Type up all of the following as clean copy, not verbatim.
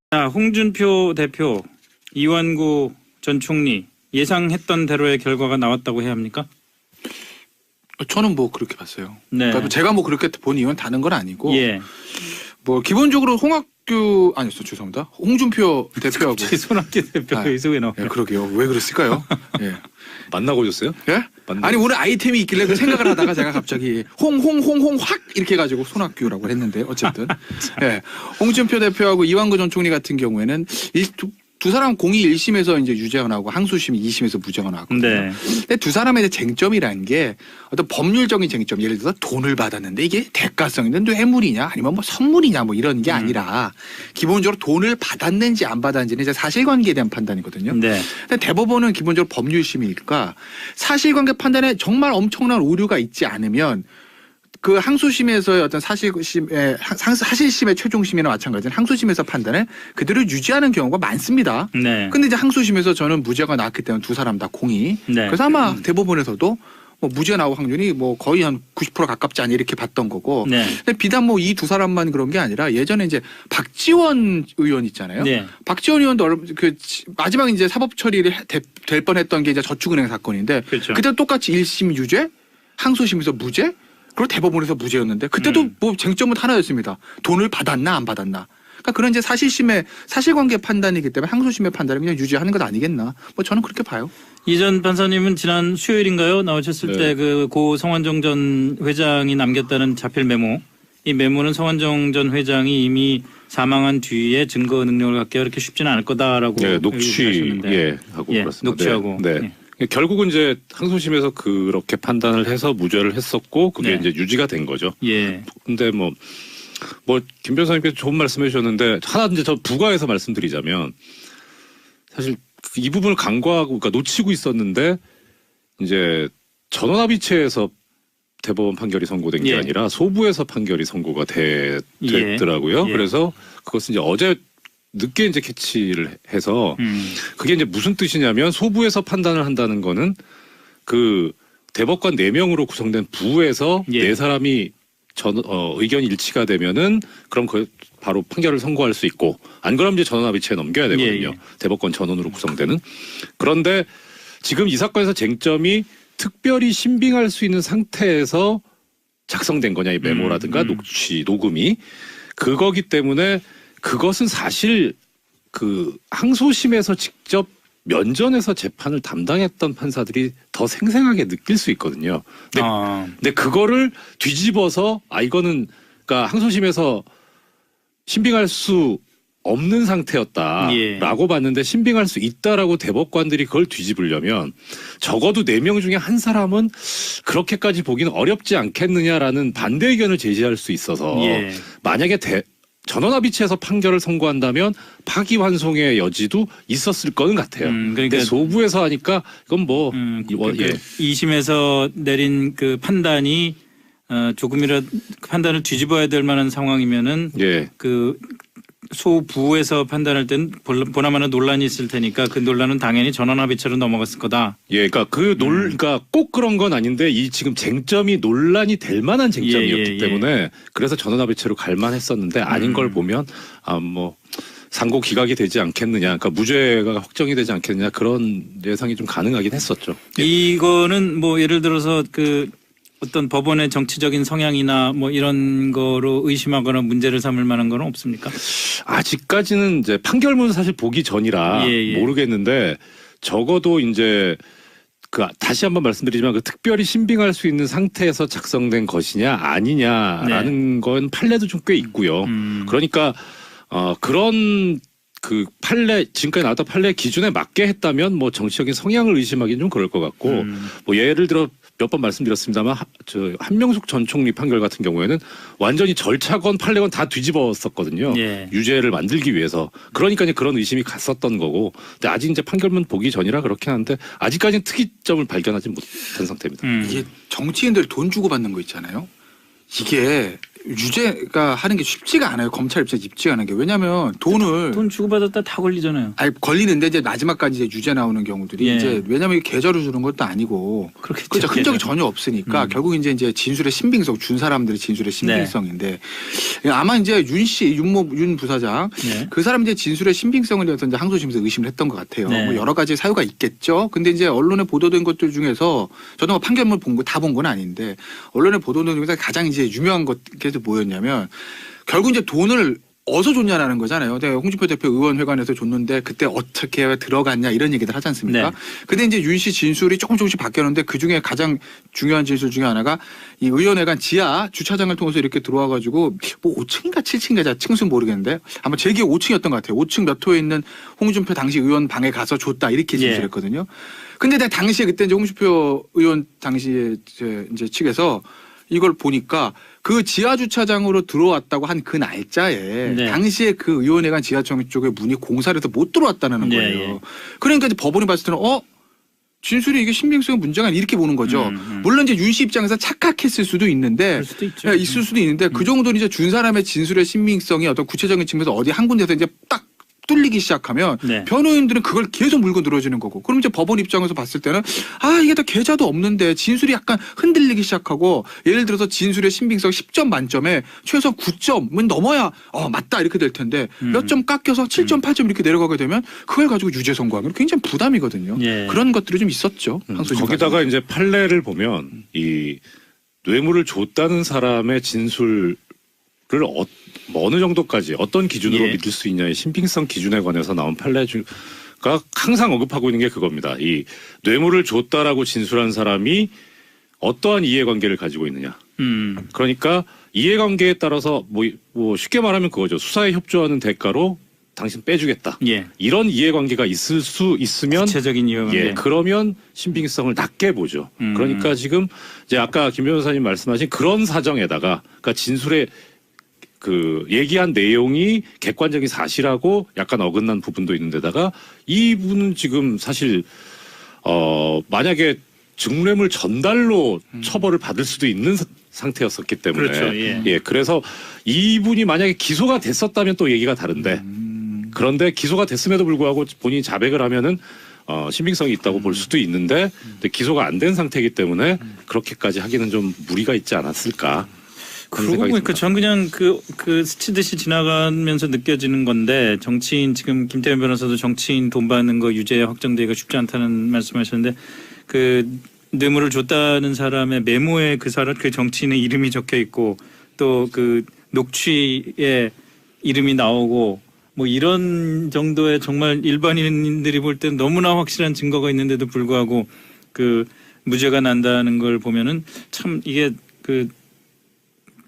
자, 홍준표 대표, 이완구 전 총리 예상했던 대로의 결과가 나왔다고 해야 합니까? 저는 뭐 그렇게 봤어요. 네. 그러니까 제가 뭐 그렇게 본 이유는 다른 건 아니고 예. 뭐 기본적으로 죄송합니다. 홍준표 대표하고 손학규 대표가 여기서 왜 나와요? 예, 그러게요. 왜 그랬을까요? 예. 만나고 오셨어요? 예? 아니 오늘 아이템이 있길래 그 생각을 하다가 제가 갑자기 홍홍홍홍 확 이렇게 해가지고 손학규라고 했는데 어쨌든 예. 홍준표 대표하고 이완구 전 총리 같은 경우에는 두 사람 공이 1심에서 이제 유죄가 나오고 항소심이 2심에서 무죄가 나왔거든요. 네. 근데 두 사람의 이제 쟁점이라는 게 어떤 법률적인 쟁점, 예를 들어서 돈을 받았는데 이게 대가성이 있는 뇌물이냐 아니면 뭐 선물이냐 뭐 이런 게 아니라 기본적으로 돈을 받았는지 안 받았는지는 이제 사실관계에 대한 판단이거든요. 네. 근데 대법원은 기본적으로 법률심이니까 사실관계 판단에 정말 엄청난 오류가 있지 않으면 그 항소심에서의 어떤 사실심의 최종심이나 마찬가지로 항소심에서 판단을 그대로 유지하는 경우가 많습니다. 네. 근데 이제 항소심에서 저는 무죄가 나왔기 때문에 두 사람 다 공이. 네. 그래서 아마 대법원에서도 뭐 무죄 나올 확률이 뭐 거의 한 90% 가깝지 않냐 이렇게 봤던 거고. 네. 근데 비단 뭐 이 두 사람만 그런 게 아니라 예전에 이제 박지원 의원 있잖아요. 네. 박지원 의원도 그 마지막 이제 사법 처리를 될 뻔했던 게 이제 저축은행 사건인데. 그렇죠. 그때 똑같이 1심 유죄, 항소심에서 무죄. 그리고 대법원에서 무죄였는데 그때도 뭐 쟁점은 하나였습니다. 돈을 받았나 안 받았나. 그러니까 그런 이제 사실관계 판단이기 때문에 항소심의 판단을 그냥 유지하는 것 아니겠나. 뭐 저는 그렇게 봐요. 이전 판사님은 지난 수요일인가요? 나오셨을 때 그 고 성완종 전 회장이 남겼다는 자필 메모. 이 메모는 성완종 전 회장이 이미 사망한 뒤에 증거 능력을 갖기가 그렇게 쉽지는 않을 거다라고 녹취하셨는데. 하고 그렇습니다. 녹취하고. 네. 네. 결국은 이제 항소심에서 그렇게 판단을 해서 무죄를 했었고 그게 이제 유지가 된 거죠. 예. 근데 뭐 김 변호사님께서 좋은 말씀해 주셨는데 하나 이제 저 부가해서 말씀드리자면 사실 이 부분을 간과하고 그러니까 놓치고 있었는데 이제 전원합의체에서 대법원 판결이 선고된 게 아니라 소부에서 판결이 선고가 됐더라고요. 그래서 그것은 이제 어제 늦게 이제 캐치를 해서 그게 이제 무슨 뜻이냐면 소부에서 판단을 한다는 거는 그 대법관 4명으로 구성된 부에서 4사람이 의견 일치가 되면은 그럼 바로 판결을 선고할 수 있고 안 그러면 이제 전원합의체에 넘겨야 되거든요. 대법관 전원으로 구성되는. 그런데 지금 이 사건에서 쟁점이 특별히 신빙할 수 있는 상태에서 작성된 거냐 이 메모라든가 녹음이 그거기 때문에 그것은 사실 그 항소심에서 직접 면전에서 재판을 담당했던 판사들이 더 생생하게 느낄 수 있거든요. 근데 그거를 뒤집어서 이거는 그러니까 항소심에서 신빙할 수 없는 상태였다라고 봤는데 신빙할 수 있다라고 대법관들이 그걸 뒤집으려면 적어도 4명 중에 한 사람은 그렇게까지 보기는 어렵지 않겠느냐라는 반대 의견을 제시할 수 있어서 만약에 전원합의체에서 판결을 선고한다면 파기환송의 여지도 있었을 거는 같아요. 그러니까 소부에서 하니까 이건 뭐 2심에서 내린 그 판단이 조금이라도 판단을 뒤집어야 될 만한 상황이면은 그 소부에서 판단할 때는 보나마나 논란이 있을 테니까 그 논란은 당연히 전원합의체로 넘어갔을 거다. 그러니까 그러니까 꼭 그런 건 아닌데 이 지금 쟁점이 논란이 될 만한 쟁점이었기 때문에 그래서 전원합의체로 갈 만했었는데 아닌 걸 보면 뭐 상고 기각이 되지 않겠느냐, 그러니까 무죄가 확정이 되지 않겠느냐 그런 예상이 좀 가능하긴 했었죠. 이거는 뭐 예를 들어서 그 어떤 법원의 정치적인 성향이나 뭐 이런 거로 의심하거나 문제를 삼을 만한 건 없습니까? 아직까지는 이제 판결문은 사실 보기 전이라 모르겠는데 적어도 이제 다시 한번 말씀드리지만 그 특별히 신빙할 수 있는 상태에서 작성된 것이냐 아니냐라는 건 판례도 좀 꽤 있고요. 그러니까 그런 그 판례 지금까지 나왔던 판례 기준에 맞게 했다면 뭐 정치적인 성향을 의심하기는 좀 그럴 것 같고 뭐 예를 들어 몇 번 말씀드렸습니다만 한명숙 전 총리 판결 같은 경우에는 완전히 절차건 판례건 다 뒤집었었거든요. 유죄를 만들기 위해서. 그러니까 이제 그런 의심이 갔었던 거고. 근데 아직 이제 판결문 보기 전이라 그렇긴 한데 아직까지는 특이점을 발견하지 못한 상태입니다. 이게 정치인들 돈 주고 받는 거 있잖아요. 이게 유죄가 하는 게 쉽지가 않아요. 검찰 입장에 쉽지가 않은 게. 왜냐하면 돈 주고받았다 다 걸리잖아요. 아니 걸리는데 이제 마지막까지 이제 유죄 나오는 경우들이 예. 이제 왜냐하면 계좌로 주는 것도 아니고 그렇겠죠. 그렇죠. 흔적이 전혀 없으니까 결국 이제 진술의 신빙성 준 사람들의 진술의 신빙성인데 아마 이제 윤 부사장 네. 그 사람 이제 진술의 신빙성을 위해서 이제 항소심에서 의심을 했던 것 같아요. 네. 뭐 여러 가지 사유가 있겠죠. 근데 이제 언론에 보도된 것들 중에서 저도 뭐 판결문 본 거 다 본 건 아닌데 언론에 보도된 중에서 가장 이제 유명한 것 뭐였냐면 결국 이제 돈을 어디서 줬냐라는 거잖아요. 내가 홍준표 대표 의원회관에서 줬는데 그때 어떻게 들어갔냐 이런 얘기들 하지 않습니까? 네. 근데 이제 윤 씨 진술이 조금씩 바뀌었는데 그 중에 가장 중요한 진술 중에 하나가 이 의원회관 지하 주차장을 통해서 이렇게 들어와가지고 뭐 5층인가 7층인가 층수는 모르겠는데 아마 제 기억 5층이었던 것 같아요. 5층 몇 호에 있는 홍준표 당시 의원 방에 가서 줬다 이렇게 진술했거든요. 근데 내가 당시에 그때 이제 홍준표 의원 당시에 이제 측에서 이걸 보니까 그 지하 주차장으로 들어왔다고 한 그 날짜에 당시에 그 의원회관 지하청 쪽에 문이 공사를 해서 못 들어왔다는 거예요. 그러니까 이제 법원이 봤을 때는 진술이 이게 신빙성에 문제가 아니라 이렇게 보는 거죠. 물론 이제 윤 씨 입장에서 착각했을 수도 있는데 있을 수도 있는데 그 정도는 이제 준 사람의 진술의 신빙성이 어떤 구체적인 측면에서 어디 한 군데서 이제 딱 뚫리기 시작하면 변호인들은 그걸 계속 물고 늘어지는 거고 그럼 이제 법원 입장에서 봤을 때는 이게 다 계좌도 없는데 진술이 약간 흔들리기 시작하고 예를 들어서 진술의 신빙성 10점 만점에 최소 9점은 넘어야 맞다 이렇게 될 텐데 몇 점 깎여서 7점 8점 이렇게 내려가게 되면 그걸 가지고 유죄 선고하면 굉장히 부담이거든요. 그런 것들이 좀 있었죠. 거기다가 이제 판례를 보면 이 뇌물을 줬다는 사람의 진술 를 어느 정도까지 어떤 기준으로 믿을 수 있냐의 신빙성 기준에 관해서 나온 판례가 항상 언급하고 있는 게 그겁니다. 이 뇌물을 줬다라고 진술한 사람이 어떠한 이해관계를 가지고 있느냐. 그러니까 이해관계에 따라서 뭐 쉽게 말하면 그거죠. 수사에 협조하는 대가로 당신 빼주겠다. 이런 이해관계가 있을 수 있으면 구체적인 이해관계. 그러면 신빙성을 낮게 보죠. 그러니까 지금 이제 아까 김 변호사님 말씀하신 그런 사정에다가 그러니까 진술에 그 얘기한 내용이 객관적인 사실하고 약간 어긋난 부분도 있는데다가 이분은 지금 사실 만약에 증례물 전달로 처벌을 받을 수도 있는 상태였었기 때문에 그렇죠. 그래서 이분이 만약에 기소가 됐었다면 또 얘기가 다른데 그런데 기소가 됐음에도 불구하고 본인이 자백을 하면은 신빙성이 있다고 볼 수도 있는데 근데 기소가 안 된 상태이기 때문에 그렇게까지 하기는 좀 무리가 있지 않았을까. 그러고 보니까 전 그냥 그 스치듯이 지나가면서 느껴지는 건데 정치인 지금 김태현 변호사도 정치인 돈 받는 거 유죄 확정되기가 쉽지 않다는 말씀하셨는데 그 뇌물을 줬다는 사람의 메모에 그 정치인의 이름이 적혀 있고 또 그 녹취에 이름이 나오고 뭐 이런 정도의 정말 일반인들이 볼 땐 너무나 확실한 증거가 있는데도 불구하고 그 무죄가 난다는 걸 보면은 참 이게 그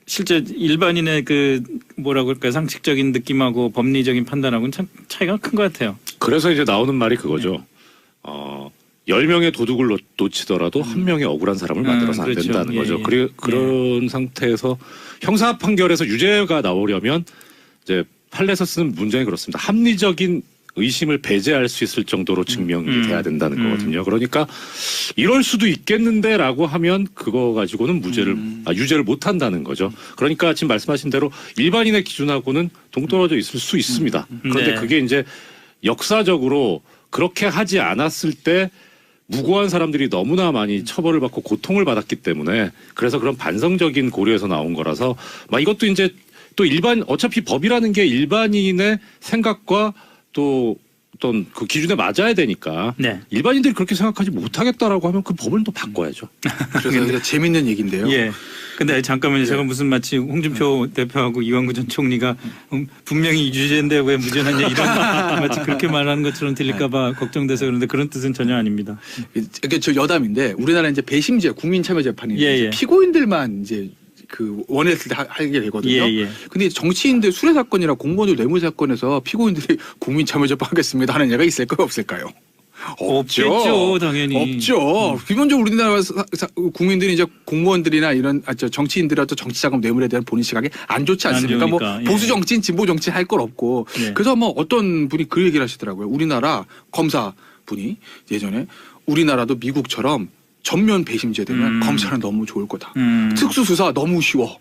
실제 일반인의 그 뭐라고 할까요 상식적인 느낌하고 법리적인 판단하고는 참 차이가 큰 것 같아요. 그래서 이제 나오는 말이 그거죠. 10명의 도둑을 놓치더라도 한 명의 억울한 사람을 만들어서 안 된다는 거죠. 그리고 그런 상태에서 형사 판결에서 유죄가 나오려면 이제 판례에서 쓰는 문장이 그렇습니다. 합리적인 의심을 배제할 수 있을 정도로 증명이 돼야 된다는 거거든요. 그러니까 이럴 수도 있겠는데라고 하면 그거 가지고는 유죄를 못 한다는 거죠. 그러니까 지금 말씀하신 대로 일반인의 기준하고는 동떨어져 있을 수 있습니다. 그런데 그게 이제 역사적으로 그렇게 하지 않았을 때 무고한 사람들이 너무나 많이 처벌을 받고 고통을 받았기 때문에 그래서 그런 반성적인 고려에서 나온 거라서 이것도 이제 또 어차피 법이라는 게 일반인의 생각과 또 어떤 그 기준에 맞아야 되니까 일반인들이 그렇게 생각하지 못하겠다라고 하면 그 법을 또 바꿔야죠. 그래서 재밌는 얘기인데요. 근데 잠깐만요. 제가 무슨 마치 홍준표 대표하고 이완구 전 총리가 분명히 유죄인데 왜 무죄났냐 이런 마치 그렇게 말하는 것처럼 들릴까봐 걱정돼서 그런데 그런 뜻은 전혀 아닙니다. 이게 저 여담인데 우리나라 이제 배심제 국민참여재판이 피고인들만 이제 그 원했을 때 하게 되거든요. 근데 정치인들 수뢰 사건이나 공무원들 뇌물 사건에서 피고인들이 국민참여재판 하겠습니다 하는 예가 있을까요, 없을까요? 없죠, 당연히. 없죠. 기본적으로 우리나라 국민들이 이제 공무원들이나 이런 정치인들이라도 정치자금 뇌물에 대한 본인 시각이 안 좋지 않습니까? 뭐 보수 정치인, 진보 정치인 할 걸 없고. 그래서 뭐 어떤 분이 그 얘기를 하시더라고요. 우리나라 검사 분이 예전에 우리나라도 미국처럼 전면 배심제 되면 검찰은 너무 좋을 거다. 음. 특수수사 너무 쉬워.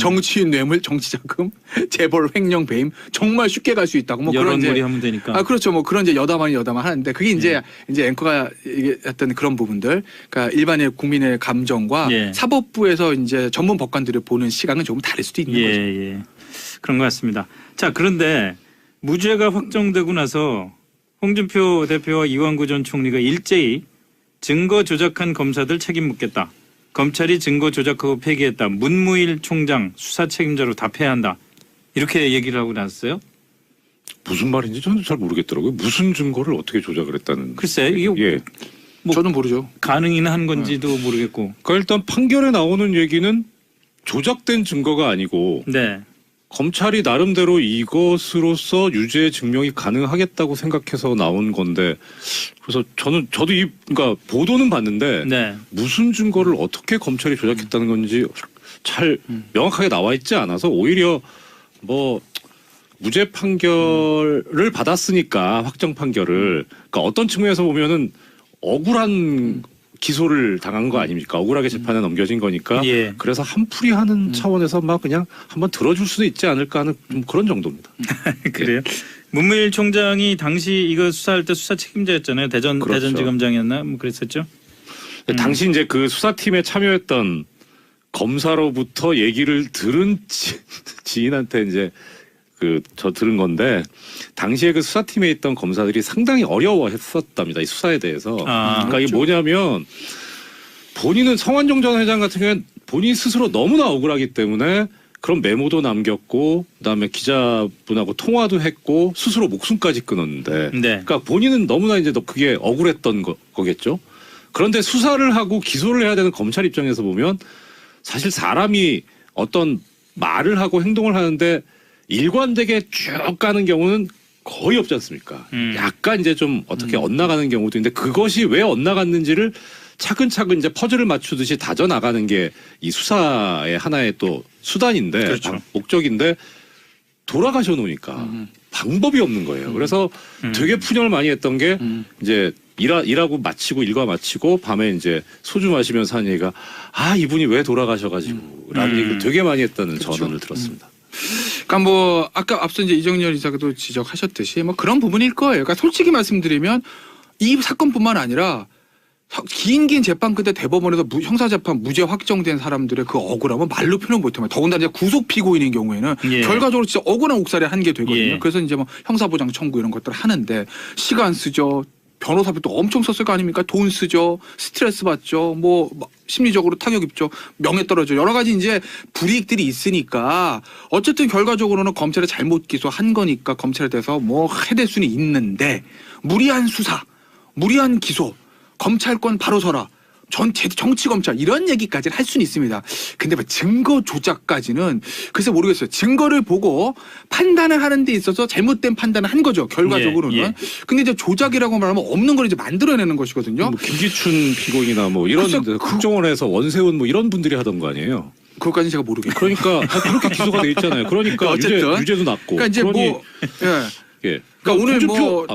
정치인 뇌물, 정치자금, 재벌 횡령 배임 정말 쉽게 갈 수 있다고. 뭐 그런 여론몰이 하면 되니까. 그렇죠. 뭐 그런 이제 여담 하는데 그게 이제 앵커가 얘기했던 그런 부분들, 그러니까 일반의 국민의 감정과 예. 사법부에서 이제 전문 법관들을 보는 시각은 조금 다를 수도 있는 거죠. 예. 그런 것 같습니다. 자, 그런데 무죄가 확정되고 나서 홍준표 대표와 이완구 전 총리가 일제히 증거 조작한 검사들 책임 묻겠다. 검찰이 증거 조작하고 폐기했다. 문무일 총장 수사 책임자로 답해야 한다. 이렇게 얘기를 하고 나왔어요. 무슨 말인지 저는 잘 모르겠더라고요. 무슨 증거를 어떻게 조작을 했다는. 글쎄 이게 예. 뭐 저는 모르죠. 가능이나 한 건지도 모르겠고. 그러니까 일단 판결에 나오는 얘기는 조작된 증거가 아니고 네. 검찰이 나름대로 이것으로서 유죄 증명이 가능하겠다고 생각해서 나온 건데, 그래서 저도 그러니까 보도는 봤는데 네. 무슨 증거를 어떻게 검찰이 조작했다는 건지 잘 명확하게 나와 있지 않아서 오히려 뭐 무죄 판결을 받았으니까 확정 판결을, 그러니까 어떤 측면에서 보면은 억울한 기소를 당한 거 아닙니까? 억울하게 재판에 넘겨진 거니까. 예. 그래서 한풀이 하는 차원에서 막 그냥 한번 들어줄 수도 있지 않을까 하는 좀 그런 정도입니다. 그래요. 문무일 총장이 당시 이거 수사할 때 수사 책임자였잖아요. 그렇죠. 대전지검장이었나 뭐 그랬었죠. 당시 이제 그 수사팀에 참여했던 검사로부터 얘기를 들은 지인한테 이제 저 들은 건데, 당시에 그 수사팀에 있던 검사들이 상당히 어려워했었답니다. 이 수사에 대해서. 그러니까 그렇죠. 이게 뭐냐면 본인은 성완종 전 회장 같은 경우는 본인 스스로 너무나 억울하기 때문에 그런 메모도 남겼고 그다음에 기자분하고 통화도 했고 스스로 목숨까지 끊었는데, 네. 그러니까 본인은 너무나 이제 그게 억울했던 거겠죠. 그런데 수사를 하고 기소를 해야 되는 검찰 입장에서 보면 사실 사람이 어떤 말을 하고 행동을 하는데 일관되게 쭉 가는 경우는 거의 없지 않습니까? 약간 이제 좀 어떻게 엇나가는 경우도 있는데, 그것이 왜 엇나갔는지를 차근차근 이제 퍼즐을 맞추듯이 다져 나가는 게 이 수사의 하나의 또 수단인데, 그렇죠. 목적인데 돌아가셔 놓으니까 방법이 없는 거예요. 그래서 되게 푸념을 많이 했던 게 이제 일하고 마치고 일과 마치고 밤에 이제 소주 마시면서 하는 얘기가, 이분이 왜 돌아가셔가지고 라는 얘기를 되게 많이 했다는 그렇죠. 전언을 들었습니다. 그러니까 뭐 아까 앞서 이제 이정열 이사도 지적하셨듯이 뭐 그런 부분일 거예요. 그러니까 솔직히 말씀드리면 이 사건뿐만 아니라 긴 재판 끝에 대법원에서 형사재판 무죄 확정된 사람들의 그 억울함은 말로 표현 못해요. 더군다나 이제 구속 피고인인 경우에는 예. 결과적으로 진짜 억울한 옥살이 한 게 되거든요. 예. 그래서 이제 뭐 형사보장 청구 이런 것들을 하는데 시간 쓰죠. 변호사비도 엄청 썼을 거 아닙니까? 돈 쓰죠. 스트레스 받죠. 뭐 심리적으로 타격 입죠. 명예 떨어져. 여러 가지 이제 불이익들이 있으니까 어쨌든 결과적으로는 검찰에 잘못 기소한 거니까 검찰에 대해서 뭐 해댈 수는 있는데, 무리한 수사, 무리한 기소, 검찰권 바로 서라, 정치 검찰 이런 얘기까지는 할 수는 있습니다. 근데 뭐 증거 조작까지는 글쎄 모르겠어요. 증거를 보고 판단을 하는 데 있어서 잘못된 판단을 한 거죠. 결과적으로는. 예. 근데 이제 조작이라고 말하면 없는 걸 이제 만들어내는 것이거든요. 뭐 김기춘 피고인이나 뭐 이런 글쎄, 국정원에서 원세훈 뭐 이런 분들이 하던 거 아니에요? 그것까지는 제가 모르겠어요. 그러니까 그렇게 기소가 돼 있잖아요. 그러니까 어쨌든. 유죄도 낮고. 그러니까 이제 뭐 예. 그러니까 오늘 뭐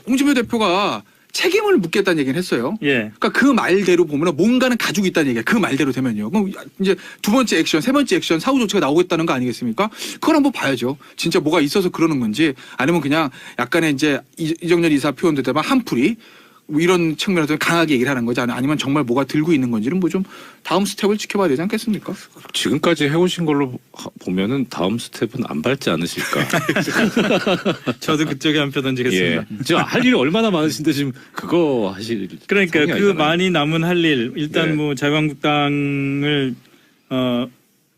홍준표 대표가 책임을 묻겠다는 얘기는 했어요. 예. 그러니까 그 말대로 보면 뭔가는 가지고 있다는 얘기야. 그 말대로 되면요. 그럼 이제 두 번째 액션, 세 번째 액션, 사후 조치가 나오겠다는 거 아니겠습니까? 그걸 한번 봐야죠. 진짜 뭐가 있어서 그러는 건지, 아니면 그냥 약간의 이제 이정열 이사 표현대로 한풀이 뭐 이런 측면에서 강하게 얘기를 하는 거지, 아니면 정말 뭐가 들고 있는 건지는 뭐 좀 다음 스텝을 지켜봐야 되지 않겠습니까? 지금까지 해오신 걸로 보면은 다음 스텝은 안 밟지 않으실까. 저도 그쪽에 한 표 던지겠습니다. 예. 지금 할 일이 얼마나 많으신데 지금 그거 하실. 그러니까 성이 그 아니잖아요. 많이 남은 할 일, 일단 네. 뭐 자유한국당을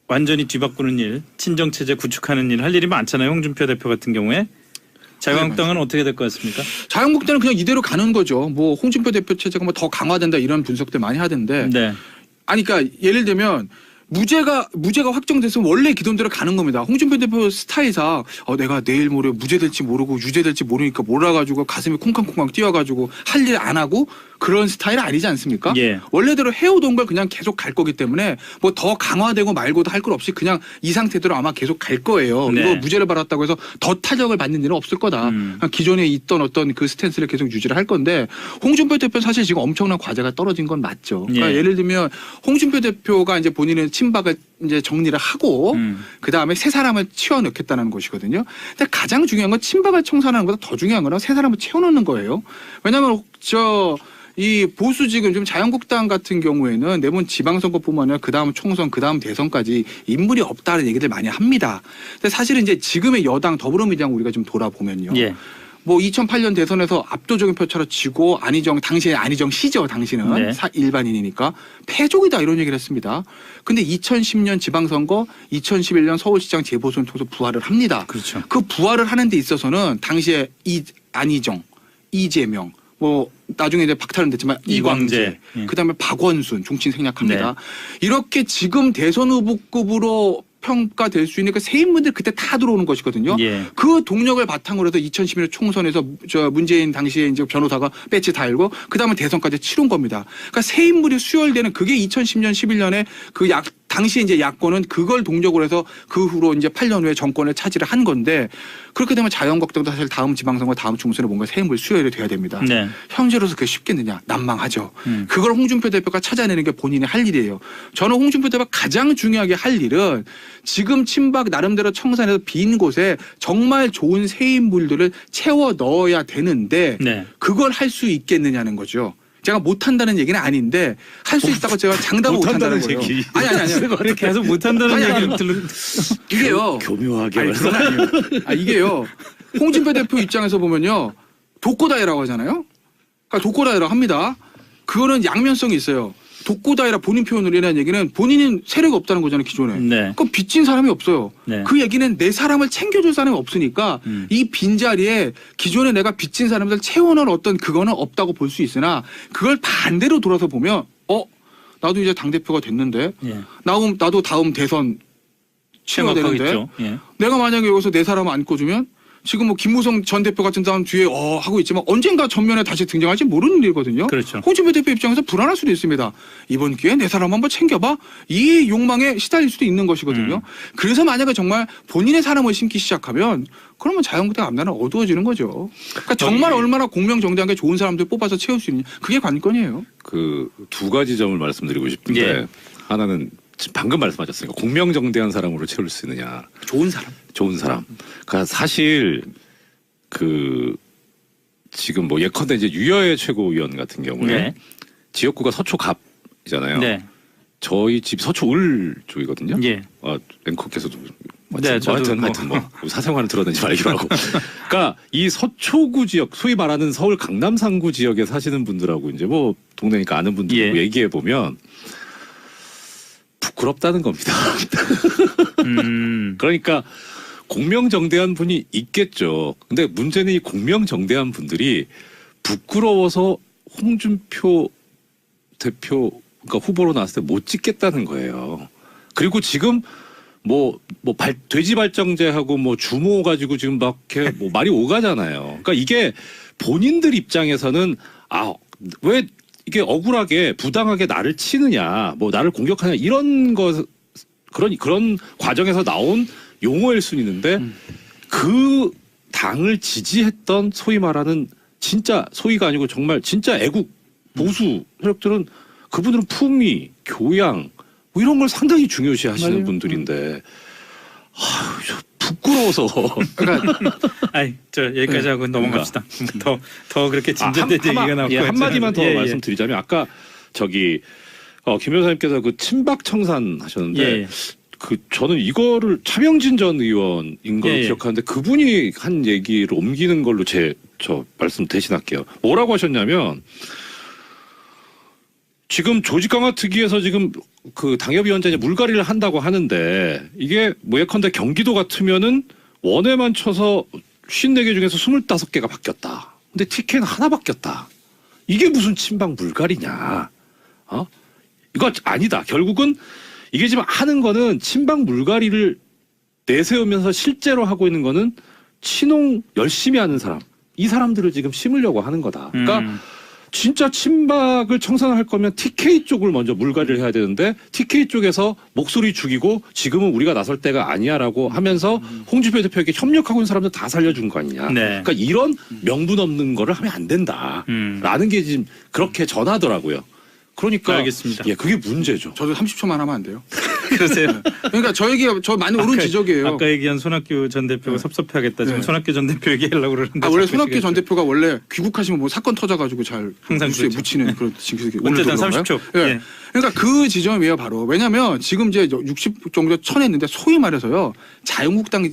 완전히 뒤바꾸는 일, 친정 체제 구축하는 일 할 일이 많잖아요. 홍준표 대표 같은 경우에. 자유한국당은 어떻게 될 것 같습니까? 자유한국당은 그냥 이대로 가는 거죠. 뭐 홍준표 대표 체제가 뭐 더 강화된다 이런 분석들 많이 하던데. 네. 아니, 그러니까 예를 들면 무죄가 확정됐으면 원래 기존대로 가는 겁니다. 홍준표 대표 스타일상 내가 내일 모레 무죄될지 모르고 유죄될지 모르니까 몰라가지고 가슴이 쿵쾅쿵쾅 뛰어가지고 할 일 안 하고 그런 스타일 아니지 않습니까? 예. 원래대로 해오던 걸 그냥 계속 갈 거기 때문에 뭐 더 강화되고 말고도 할 것 없이 그냥 이 상태대로 아마 계속 갈 거예요. 네. 이거 무죄를 받았다고 해서 더 타격을 받는 일은 없을 거다. 그냥 기존에 있던 어떤 그 스탠스를 계속 유지를 할 건데 홍준표 대표 사실 지금 엄청난 과제가 떨어진 건 맞죠. 그러니까 예. 예를 들면 홍준표 대표가 이제 본인의 친박을 이제 정리를 하고 그 다음에 새 사람을 채워넣겠다는 것이거든요. 근데 가장 중요한 건 친박을 청산하는 것보다 더 중요한 거는 새 사람을 채워넣는 거예요. 왜냐하면 이 보수 지금 좀 자유한국당 같은 경우에는 내번 지방선거뿐만 아니라 그 다음 총선, 그 다음 대선까지 인물이 없다는 얘기들 많이 합니다. 근데 사실은 이제 지금의 여당 더불어민주당 우리가 좀 돌아보면요. 예. 뭐 2008년 대선에서 압도적인 표차로 지고 당시에 안희정 씨죠. 당시는 네. 일반인이니까 패족이다 이런 얘기를 했습니다. 근데 2010년 지방선거, 2011년 서울시장 재보선을 통해서 부활을 합니다. 그렇죠. 그 부활을 하는 데 있어서는 당시에 안희정, 이재명, 뭐 나중에 이제 박탈은 됐지만 이광재, 예. 그다음에 박원순 종친 생략합니다. 네. 이렇게 지금 대선 후보급으로 평가될 수 있는 그 새 인물들 그때 다 들어오는 것이거든요. 예. 그 동력을 바탕으로 해서 2011년 총선에서 문재인 당시에 이제 변호사가 배지 달고 그다음에 대선까지 치른 겁니다. 그러니까 새 인물이 수혈되는 그게 2010년 11년에 그 당시에 이제 야권은 그걸 동력으로 해서 그 후로 이제 8년 후에 정권을 차지를 한 건데 그렇게 되면 자유한국당도 사실 다음 지방선거 다음 총선에 뭔가 새 인물 수혈이 돼야 됩니다. 네. 현재로서 그게 쉽겠느냐? 난망하죠. 그걸 홍준표 대표가 찾아내는 게 본인의 할 일이에요. 저는 홍준표 대표가 가장 중요하게 할 일은 지금 친박 나름대로 청산해서 빈 곳에 정말 좋은 새 인물들을 채워 넣어야 되는데 네. 그걸 할 수 있겠느냐는 거죠. 제가 못한다는 얘기는 아닌데 할 수 있다고 제가 장담을 못한다는 거예요. 얘기. 아니. 그래 계속 못한다는 아니, 얘기를 들은. 이게요. 교묘하게 아니, 그건 아니에요. 이게요. 홍준표 대표 입장에서 보면요. 독고다이라고 하잖아요. 그러니까 독고다이라고 합니다. 그거는 양면성이 있어요. 독고다이라 본인 표현으로 이라는 얘기는 본인은 세력이 없다는 거잖아요. 기존에. 네. 그럼 빚진 사람이 없어요. 네. 그 얘기는 내 사람을 챙겨줄 사람이 없으니까 이 빈자리에 기존에 내가 빚진 사람들 채워넣은 어떤 그거는 없다고 볼 수 있으나 그걸 반대로 돌아서 보면 나도 이제 당대표가 됐는데 예. 나도 다음 대선 치러야 생각하고 되는데 있죠. 예. 내가 만약에 여기서 내 사람을 안 꽂으면 지금 뭐 김무성 전 대표 같은 사람 뒤에 하고 있지만 언젠가 전면에 다시 등장할지 모르는 일이거든요. 그렇죠. 홍준표 대표 입장에서 불안할 수도 있습니다. 이번 기회에 내 사람 한번 챙겨봐. 이 욕망에 시달릴 수도 있는 것이거든요. 그래서 만약에 정말 본인의 사람을 심기 시작하면 그러면 자유한국당 앞날은 어두워지는 거죠. 그러니까 정말 얼마나 공명정대하게 좋은 사람들 뽑아서 채울 수 있느냐. 그게 관건이에요. 그 두 가지 점을 말씀드리고 싶은데 예. 하나는 지금 방금 말씀하셨으니까 공명정대한 사람으로 채울 수 있느냐. 좋은 사람. 그러니까 사실 지금 뭐 예컨대 이제 유여의 최고위원 같은 경우에 네. 지역구가 서초갑이잖아요. 네. 저희 집 서초을 쪽이거든요. 예. 앵커께서도 네, 저도 하여튼 뭐 사생활은 드러내지 말기로 하고. 그러니까 이 서초구 지역, 소위 말하는 서울 강남 상구 지역에 사시는 분들하고 이제 뭐 동네니까 아는 분들하고 예. 얘기해 보면 부끄럽다는 겁니다. 그러니까 공명정대한 분이 있겠죠. 근데 문제는 이 공명정대한 분들이 부끄러워서 홍준표 대표 그러니까 후보로 나왔을 때 못 찍겠다는 거예요. 그리고 지금 돼지 발정제하고 뭐 주모 가지고 지금 막 이렇게 뭐 말이 오가잖아요. 그러니까 이게 본인들 입장에서는 왜 이게 억울하게 부당하게 나를 치느냐, 뭐 나를 공격하냐 이런 그런 과정에서 나온 용어일 수는 있는데 그 당을 지지했던 소위 말하는 진짜 소위가 아니고 정말 진짜 애국 보수 세력들은 그분들은 품위, 교양 뭐 이런 걸 상당히 중요시 하시는 맞아요. 분들인데 부끄러워서 여기까지 하고 넘어갑시다. 더 그렇게 진전된 얘기가 나올 거예요. 한마디만 더 말씀드리자면 아까 김 변호사님께서 그 친박 청산 하셨는데 저는 이거를 차명진 전 의원인 걸로 기억하는데 그분이 한 얘기를 옮기는 걸로 저 말씀 대신할게요. 뭐라고 하셨냐면 지금 조직 강화 특위에서 지금 그 당협위원장이 물갈이를 한다고 하는데 이게 뭐 예컨대 경기도 같으면은 원에만 쳐서 54개 중에서 25개가 바뀌었다. 근데 TK는 하나 바뀌었다. 이게 무슨 친박 물갈이냐. 이거 아니다. 결국은 이게 지금 하는 거는 친박 물갈이를 내세우면서 실제로 하고 있는 거는 친홍 열심히 하는 사람, 이 사람들을 지금 심으려고 하는 거다. 그러니까 진짜 친박을 청산할 거면 TK 쪽을 먼저 물갈이를 해야 되는데 TK 쪽에서 목소리 죽이고 지금은 우리가 나설 때가 아니야라고 하면서 홍준표 대표에게 협력하고 있는 사람들 다 살려준 거 아니냐. 네. 그러니까 이런 명분 없는 거를 하면 안 된다라는 게 지금 그렇게 전하더라고요. 그러니까 알겠습니다. 예, 그게 문제죠. 저도 30초만 하면 안 돼요? 그러세요. 그러니까 저 얘기가 저 많이 옳은 지적이에요. 아까 얘기한 손학규 전 대표가 섭섭해하겠다. 지금 네. 손학규 전 대표 얘기하려고 그러는데. 원래 손학규 전 대표가 원래 귀국하시면 뭐 사건 터져가지고 잘 항상 뉴스에 그렇죠. 묻히는 그런 징크스기. 어쨌든 30초. 예. 예. 그러니까 그 지점이에요 바로. 왜냐하면 지금 이제 60 정도 쳐냈는데 소위 말해서요 자유한국당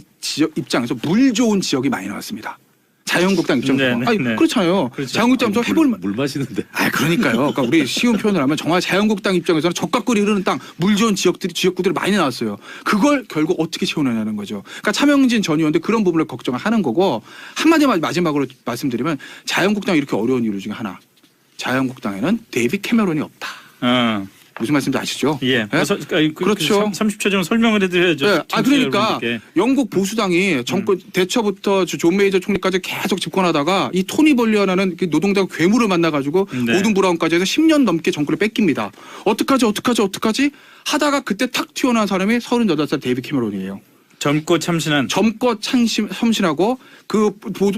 입장에서 물 좋은 지역이 많이 나왔습니다. 자유한국당 입장에서. 네, 네, 아니 네. 그렇잖아요. 그렇죠. 자유한국당에서 해볼 물 마시는데. 아 그러니까요. 그러니까 우리 쉬운 표현을 하면 정말 자유한국당 입장에서는 적각거리 흐르는 땅, 물 좋은 지역구들이 많이 나왔어요. 그걸 결국 어떻게 채워내냐는 거죠. 그러니까 차명진 전 의원도 그런 부분을 걱정을 하는 거고 한마디만 마지막으로 말씀드리면 자유한국당 이렇게 어려운 이유 중에 하나. 자유한국당에는 데이빗 캐머런이 없다. 무슨 말씀인지 아시죠? 예. 네? 그렇죠. 30초 좀 설명을 해드려야죠. 네. 아 그러니까 여러분들께. 영국 보수당이 정권 대처부터 존 메이저 총리까지 계속 집권하다가 이 토니 볼리어라는 그 노동당 괴물을 만나가지고 네. 고든 브라운까지 해서 10년 넘게 정권을 뺏깁니다. 어떡하지 하다가 그때 탁 튀어나온 사람이 38살 데이빗 캐머런이에요. 젊고 참신한. 젊고 참신하고 그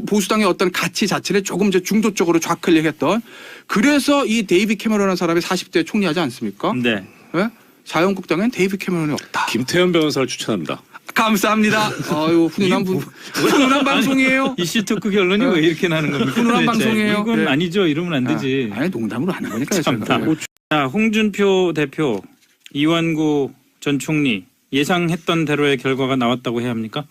보수당의 어떤 가치 자체를 조금 이제 중도 쪽으로 좌클릭했던 그래서 이 데이빗 캐머런이라는 사람이 40대 총리하지 않습니까? 네. 네? 자유한국당엔 데이빗 캐머런이 없다. 김태현 변호사를 추천합니다. 감사합니다. 아유 훈훈한 방송이에요. 이슈 토크 결론이 왜 이렇게 나는 겁니까? 훈훈한 도대체? 방송이에요. 이건 네. 아니죠. 이러면 안 되지. 아니 농담으로 하는 거니까요. 참다. 제가. 자, 홍준표 대표, 이완구 전 총리 예상했던 대로의 결과가 나왔다고 해야 합니까?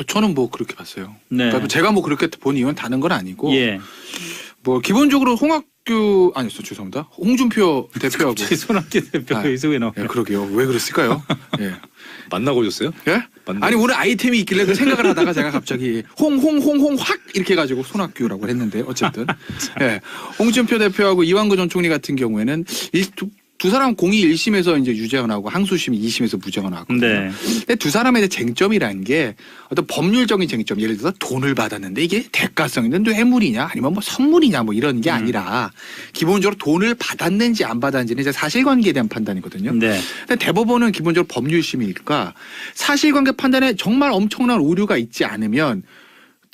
저는 뭐 그렇게 봤어요. 네. 그러니까 제가 뭐 그렇게 본 이유는 다른 건 아니고 예. 뭐 기본적으로 죄송합니다. 홍준표 대표하고 갑자기 손학규 대표가 여기서 왜 나와요? 예, 그러게요. 왜 그랬을까요? 예. 만나고 오셨어요? 예? 아니 오늘 아이템이 있길래 그 생각을 하다가 제가 갑자기 홍 확 이렇게 해가지고 손학규라고 했는데 어쨌든 예. 홍준표 대표하고 이완구 전 총리 같은 경우에는 두 사람 공이 1심에서 이제 유죄가 나오고 항소심이 2심에서 무죄가 나왔거든요. 네. 근데 두 사람의 이제 쟁점이라는 게 어떤 법률적인 쟁점, 예를 들어서 돈을 받았는데 이게 대가성 있는 뇌물이냐 아니면 뭐 선물이냐 뭐 이런 게 아니라 기본적으로 돈을 받았는지 안 받았는지는 이제 사실관계에 대한 판단이거든요. 네. 근데 대법원은 기본적으로 법률심이니까 사실관계 판단에 정말 엄청난 오류가 있지 않으면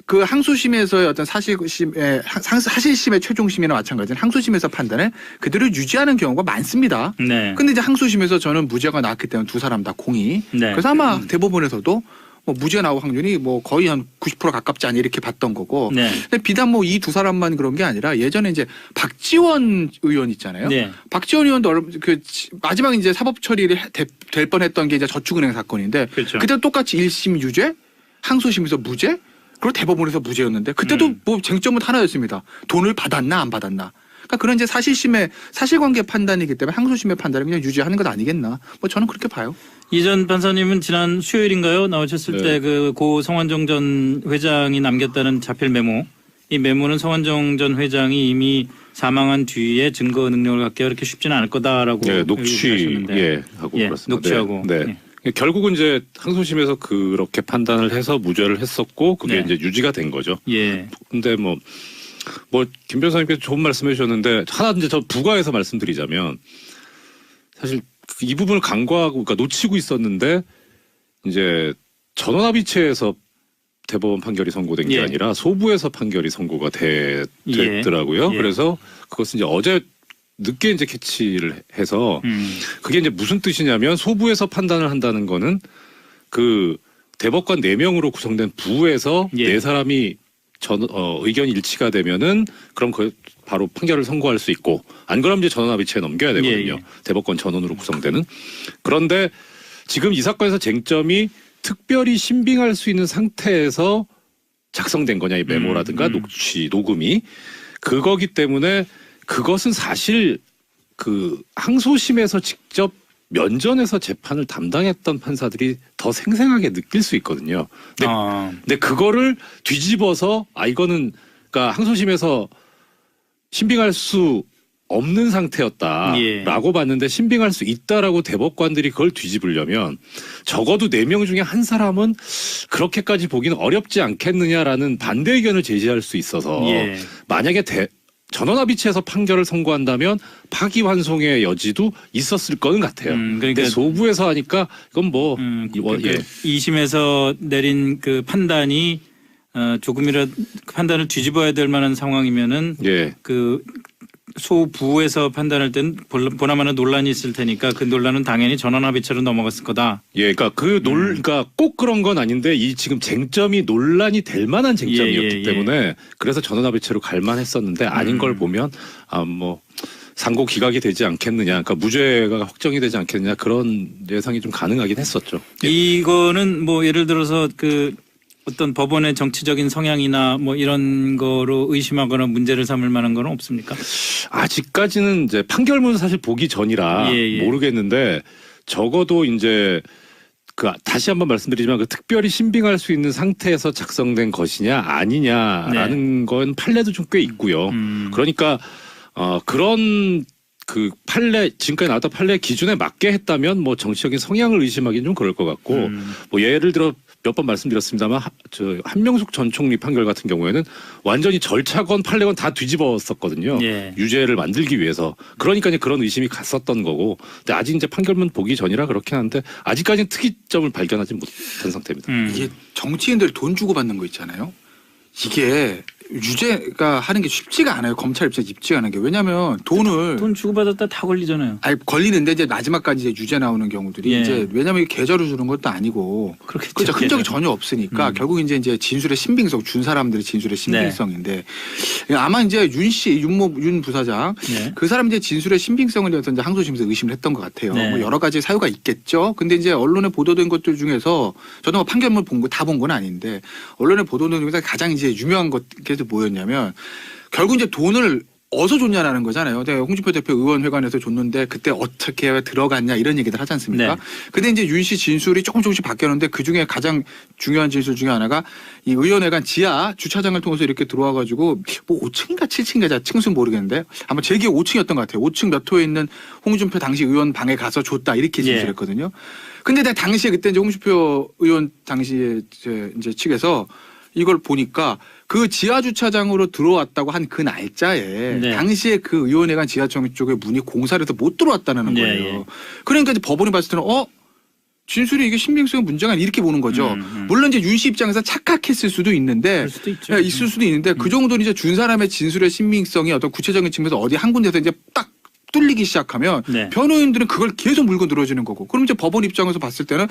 그 항소심에서의 어떤 사실심의 최종심이나 마찬가지는 항소심에서 판단을 그대로 유지하는 경우가 많습니다. 네. 근데 이제 항소심에서 저는 무죄가 나왔기 때문에 두 사람 다 공이. 네. 그래서 아마 대법원에서도 뭐 무죄 나올 확률이 뭐 거의 한 90% 가깝지 않냐 이렇게 봤던 거고. 네. 근데 비단 뭐 이 두 사람만 그런 게 아니라 예전에 이제 박지원 의원 있잖아요. 네. 박지원 의원도 그 마지막 이제 사법 처리를 될 뻔했던 게 이제 저축은행 사건인데 그렇죠. 그때 똑같이 1심 유죄, 항소심에서 무죄. 그리고 대법원에서 무죄였는데 그때도 뭐 쟁점은 하나였습니다. 돈을 받았나 안 받았나. 그러니까 그런 이제 사실심의 사실관계 판단이기 때문에 항소심의 판단을 그냥 유지하는 것 아니겠나. 뭐 저는 그렇게 봐요. 이전 판사님은 지난 수요일인가요? 나오셨을 때 그 고 성완종 전 회장이 남겼다는 자필 메모. 이 메모는 성완종 전 회장이 이미 사망한 뒤에 증거 능력을 갖기가 그렇게 쉽지는 않을 거다라고 녹취하셨는데. 하고 그렇습니다. 녹취하고. 네. 네. 결국은 이제 항소심에서 그렇게 판단을 해서 무죄를 했었고 그게 이제 유지가 된 거죠. 예. 근데 뭐 김 변호사님께서 좋은 말씀해 주셨는데 하나 이제 저 부가해서 말씀드리자면 사실 이 부분을 간과하고 그러니까 놓치고 있었는데 이제 전원합의체에서 대법원 판결이 선고된 게 아니라 소부에서 판결이 선고가 됐더라고요. 그래서 그것은 이제 어제 늦게 이제 캐치를 해서 그게 이제 무슨 뜻이냐면 소부에서 판단을 한다는 거는 그 대법관 4명으로 구성된 부에서 4사람이 의견 일치가 되면은 그럼 바로 판결을 선고할 수 있고 안 그러면 이제 전원합의체에 넘겨야 되거든요. 대법관 전원으로 구성되는. 그런데 지금 이 사건에서 쟁점이 특별히 신빙할 수 있는 상태에서 작성된 거냐 이 메모라든가 녹음이 그거기 때문에 그것은 사실 그 항소심에서 직접 면전에서 재판을 담당했던 판사들이 더 생생하게 느낄 수 있거든요. 근데 그거를 뒤집어서 이거는 그러니까 항소심에서 신빙할 수 없는 상태였다라고 봤는데 신빙할 수 있다라고 대법관들이 그걸 뒤집으려면 적어도 4명 중에 한 사람은 그렇게까지 보기는 어렵지 않겠느냐라는 반대 의견을 제시할 수 있어서 만약에 전원합의체에서 판결을 선고한다면 파기환송의 여지도 있었을 거는 같아요. 그러니까 소부에서 하니까 이건 뭐 그러니까 2심에서 내린 그 판단이 조금이라도 판단을 뒤집어야 될 만한 상황이면은 그 소부에서 판단할 때는 보나마나 논란이 있을 테니까 그 논란은 당연히 전원합의체로 넘어갔을 거다. 그러니까 그러니까 꼭 그런 건 아닌데 이 지금 쟁점이 논란이 될 만한 쟁점이었기 때문에 그래서 전원합의체로 갈만했었는데 아닌 걸 보면 뭐 상고 기각이 되지 않겠느냐, 그러니까 무죄가 확정이 되지 않겠느냐 그런 예상이 좀 가능하긴 했었죠. 이거는 뭐 예를 들어서 그 어떤 법원의 정치적인 성향이나 뭐 이런 거로 의심하거나 문제를 삼을 만한 건 없습니까? 아직까지는 이제 판결문 사실 보기 전이라 모르겠는데 적어도 이제 그 다시 한번 말씀드리지만 그 특별히 신빙할 수 있는 상태에서 작성된 것이냐 아니냐라는 건 판례도 좀 꽤 있고요. 그러니까 그런 그 판례 지금까지 나왔던 판례 기준에 맞게 했다면 뭐 정치적인 성향을 의심하기는 좀 그럴 것 같고 뭐 예를 들어 몇 번 말씀드렸습니다만 한명숙 전 총리 판결 같은 경우에는 완전히 절차건 판례건 다 뒤집었었거든요. 유죄를 만들기 위해서. 그러니까 이제 그런 의심이 갔었던 거고. 근데 아직 이제 판결문 보기 전이라 그렇긴 한데 아직까지는 특이점을 발견하지 못한 상태입니다. 이게 정치인들 돈 주고 받는 거 있잖아요. 이게 유죄가 하는 게 쉽지가 않아요. 검찰 입장에 쉽지가 않은 게. 왜냐하면 돈 주고받았다 다 걸리잖아요. 아니 걸리는데 이제 마지막까지 이제 유죄 나오는 경우들이 이제 왜냐하면 계좌로 주는 것도 아니고 그렇죠. 흔적이 전혀 없으니까 결국 이제 진술의 신빙성 준 사람들의 진술의 신빙성인데 아마 이제 윤 부사장 그 사람 이제 진술의 신빙성을 위해서 이제 항소심에서 의심을 했던 것 같아요. 뭐 여러 가지 사유가 있겠죠. 근데 이제 언론에 보도된 것들 중에서 저도 뭐 판결문 본 거 다 본 건 아닌데 언론에 보도된 중에서 가장 이제 유명한 것 뭐였냐면 결국 이제 돈을 어디서 줬냐라는 거잖아요. 홍준표 대표 의원회관에서 줬는데 그때 어떻게 들어갔냐 이런 얘기들 하지 않습니까? 근데 이제 윤 씨 진술이 조금씩 바뀌었는데 그 중에 가장 중요한 진술 중에 하나가 이 의원회관 지하 주차장을 통해서 이렇게 들어와가지고 뭐 5층인가 7층인가 층수는 모르겠는데 아마 제 기억 5층이었던 것 같아요. 5층 몇 호에 있는 홍준표 당시 의원 방에 가서 줬다 이렇게 진술했거든요. 근데 내가 당시에 그때 이제 홍준표 의원 당시에 이제 측에서 이걸 보니까 그 지하 주차장으로 들어왔다고 한 그 날짜에 당시에 그 의원회관 지하청 쪽에 문이 공사를 해서 못 들어왔다는 거예요. 그러니까 이제 법원이 봤을 때는 진술이 이게 신빙성에 문제가 아니라 이렇게 보는 거죠. 물론 이제 윤 씨 입장에서 착각했을 수도 있는데 있을 수도 있는데 그 정도는 이제 준 사람의 진술의 신빙성이 어떤 구체적인 측면에서 어디 한 군데서 이제 딱 뚫리기 시작하면 변호인들은 그걸 계속 물고 늘어지는 거고 그럼 이제 법원 입장에서 봤을 때는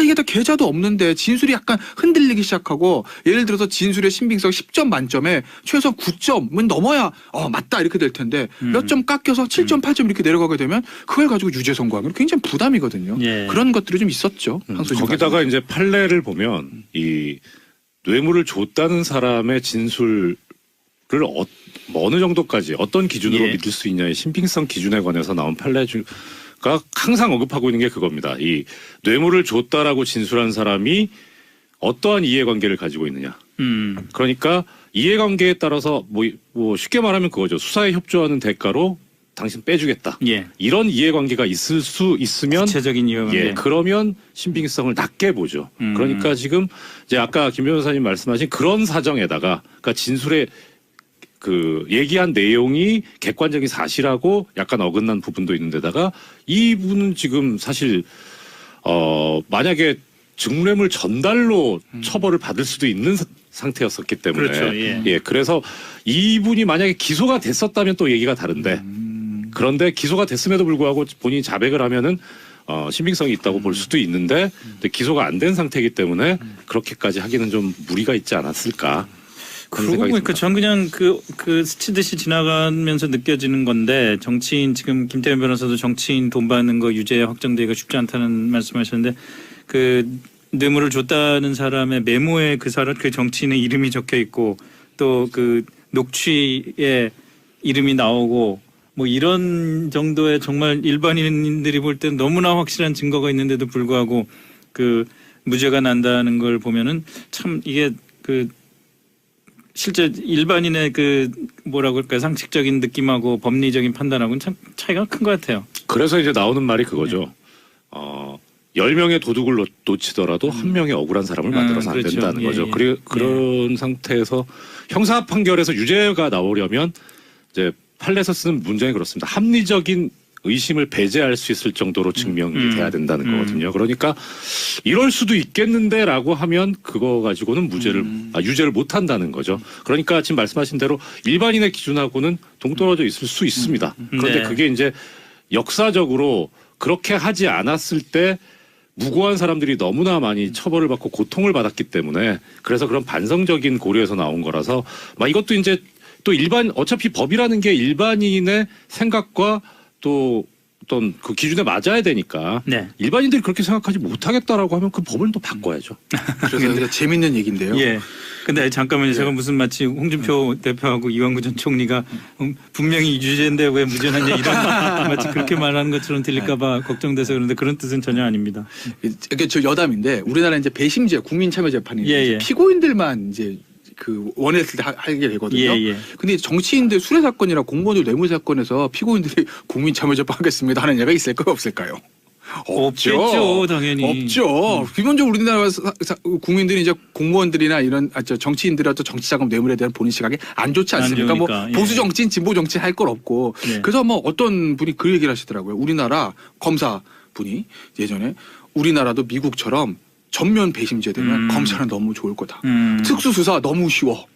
이게 다 계좌도 없는데 진술이 약간 흔들리기 시작하고 예를 들어서 진술의 신빙성 10점 만점에 최소 9점은 넘어야 맞다 이렇게 될 텐데 몇 점 깎여서 7점 8점 이렇게 내려가게 되면 그걸 가지고 유죄 선고하면 굉장히 부담이거든요. 그런 것들이 좀 있었죠. 거기다가 이제 판례를 보면 이 뇌물을 줬다는 사람의 진술 를 어느 정도까지 어떤 기준으로 믿을 수 있냐의 신빙성 기준에 관해서 나온 판례가 항상 언급하고 있는 게 그겁니다. 이 뇌물을 줬다라고 진술한 사람이 어떠한 이해관계를 가지고 있느냐. 그러니까 이해관계에 따라서 뭐 쉽게 말하면 그거죠. 수사에 협조하는 대가로 당신 빼주겠다. 이런 이해관계가 있을 수 있으면 구체적인 이해관계. 그러면 신빙성을 낮게 보죠. 그러니까 지금 이제 아까 김 변호사님 말씀하신 그런 사정에다가 그러니까 진술에 그 얘기한 내용이 객관적인 사실하고 약간 어긋난 부분도 있는데다가 이분은 지금 사실 만약에 증례물 전달로 처벌을 받을 수도 있는 상태였었기 때문에 그래서 이분이 만약에 기소가 됐었다면 또 얘기가 다른데 그런데 기소가 됐음에도 불구하고 본인이 자백을 하면은 신빙성이 있다고 볼 수도 있는데 기소가 안 된 상태이기 때문에 그렇게까지 하기는 좀 무리가 있지 않았을까. 그러고 보니까 전 그냥 그 스치듯이 지나가면서 느껴지는 건데 정치인 지금 김태현 변호사도 정치인 돈 받는 거 유죄 확정되기가 쉽지 않다는 말씀하셨는데 그 뇌물을 줬다는 사람의 메모에 그 정치인의 이름이 적혀 있고 또 그 녹취에 이름이 나오고 뭐 이런 정도의 정말 일반인들이 볼 땐 너무나 확실한 증거가 있는데도 불구하고 그 무죄가 난다는 걸 보면은 참 이게 그 실제 일반인의 그 뭐라고 할까요? 상식적인 느낌하고 법리적인 판단하고는 참 차이가 큰 것 같아요. 그래서 이제 나오는 말이 그거죠. 10명의 도둑을 놓치더라도 한 명의 억울한 사람을 만들어서 안 그렇죠. 된다는 예, 거죠. 예. 그리고 그런 상태에서 형사 판결에서 유죄가 나오려면 이제 판례에서 쓰는 문장이 그렇습니다. 합리적인 의심을 배제할 수 있을 정도로 증명이 돼야 된다는 거거든요. 그러니까 이럴 수도 있겠는데라고 하면 그거 가지고는 유죄를 못 한다는 거죠. 그러니까 지금 말씀하신 대로 일반인의 기준하고는 동떨어져 있을 수 있습니다. 그런데 네. 그게 이제 역사적으로 그렇게 하지 않았을 때 무고한 사람들이 너무나 많이 처벌을 받고 고통을 받았기 때문에 그래서 그런 반성적인 고려에서 나온 거라서 막 이것도 이제 또 어차피 법이라는 게 일반인의 생각과 또 어떤 그 기준에 맞아야 되니까 네. 일반인들이 그렇게 생각하지 못하겠다라고 하면 그 법을 또 바꿔야죠. 그래서 재밌는 얘기인데요. 예. 근데 잠깐만요. 제가 무슨 마치 홍준표 대표하고 이완구 전 총리가 분명히 유죄인데 왜 무죄냐 이런 마치 그렇게 말하는 것처럼 들릴까봐 걱정돼서 그런데 그런 뜻은 전혀 아닙니다. 이게 저 여담인데 우리나라 이제 배심제 국민참여재판이 예. 피고인들만 이제 그 원했을 때 하게 되거든요. 예. 근데 정치인들 수뢰 사건이나 공무원들 뇌물 사건에서 피고인들이 국민참여재판 하겠습니다 하는 얘가 있을까요, 없을까요? 없겠죠, 당연히. 없죠. 기본적으로 우리나라 국민들이 이제 공무원들이나 이런 정치인들이나 또 정치자금 뇌물에 대한 본인 시각이 안 좋지 않습니까? 안 뭐 좋으니까, 예. 보수 정치인, 진보 정치인 할 건 없고. 예. 그래서 뭐 어떤 분이 그 얘기를 하시더라고요. 우리나라 검사 분이 예전에 우리나라도 미국처럼 전면 배심제 되면 검찰은 너무 좋을 거다. 특수수사 너무 쉬워.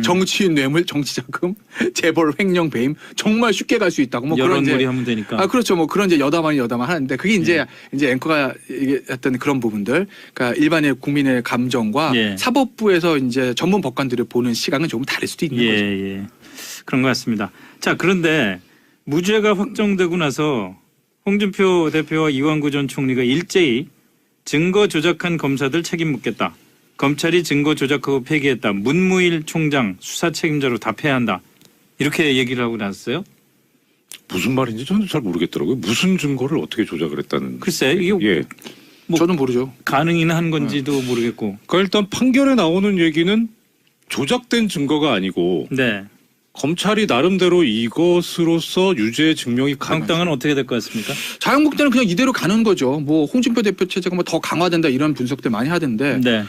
정치인 뇌물, 정치자금, 재벌 횡령 배임 정말 쉽게 갈 수 있다고. 뭐 그런 여론몰이 하면 되니까. 그렇죠. 뭐 그런 이제 여담 하는데 그게 이제 앵커가 얘기했던 그런 부분들, 그러니까 일반의 국민의 감정과 사법부에서 이제 전문 법관들이 보는 시각은 조금 다를 수도 있는 거죠. 예. 그런 것 같습니다. 자, 그런데 무죄가 확정되고 나서 홍준표 대표와 이완구 전 총리가 일제히 증거 조작한 검사들 책임 묻겠다. 검찰이 증거 조작하고 폐기했다. 문무일 총장 수사 책임자로 답해야 한다. 이렇게 얘기를 하고 나왔어요. 무슨 말인지 저는 잘 모르겠더라고요. 무슨 증거를 어떻게 조작을 했다는. 글쎄 이게 뭐 저는 모르죠. 가능이나 한 건지도 모르겠고. 그러니까 일단 판결에 나오는 얘기는 조작된 증거가 아니고 네. 검찰이 나름대로 이것으로서 유죄 증명이 가능하다. 한국당은 어떻게 될 것 같습니까? 자유한국당은 그냥 이대로 가는 거죠. 뭐 홍준표 대표 체제가 뭐 더 강화된다 이런 분석들 많이 하던데. 네.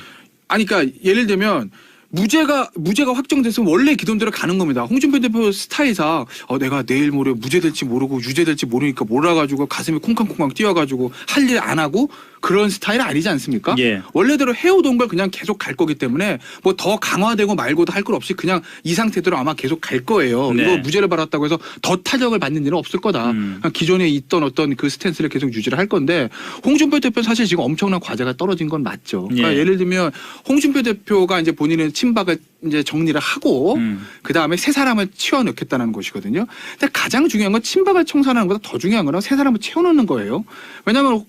아니 그러니까 예를 들면 무죄가 확정됐으면 원래 기존대로 가는 겁니다. 홍준표 대표 스타일상 내가 내일 모레 무죄될지 모르고 유죄될지 모르니까 몰라가지고 가슴이 쿵쾅쿵쾅 뛰어가지고 할 일 안 하고 그런 스타일 아니지 않습니까? 예. 원래대로 해오던 걸 그냥 계속 갈 거기 때문에 뭐 더 강화되고 말고도 할 것 없이 그냥 이 상태대로 아마 계속 갈 거예요. 네. 이거 무죄를 받았다고 해서 더 타격을 받는 일은 없을 거다. 그냥 기존에 있던 어떤 그 스탠스를 계속 유지를 할 건데 홍준표 대표 사실 지금 엄청난 과제가 떨어진 건 맞죠. 그러니까 예를 들면 홍준표 대표가 이제 본인의 친박을 이제 정리를 하고 그 다음에 새 사람을 채워넣겠다는 것이거든요. 근데 가장 중요한 건 친박을 청산하는 것보다 더 중요한 거는 새 사람을 채워넣는 거예요. 왜냐하면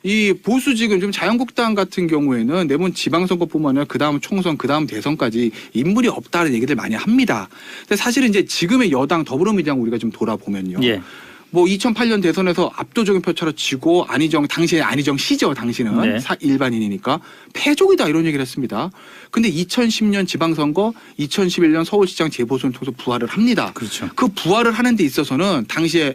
이 보수 지금 좀 자유한국당 같은 경우에는 내번 지방선거뿐만 아니라 그 다음 총선, 그 다음 대선까지 인물이 없다는 얘기들 많이 합니다. 근데 사실은 이제 지금의 여당 더불어민주당 우리가 좀 돌아보면요. 뭐 2008년 대선에서 압도적인 표차로 지고 당시에 안희정 씨죠. 당시는 일반인이니까 패족이다 이런 얘기를 했습니다. 근데 2010년 지방선거, 2011년 서울시장 재보선을 통해서 부활을 합니다. 그렇죠. 그 부활을 하는 데 있어서는 당시에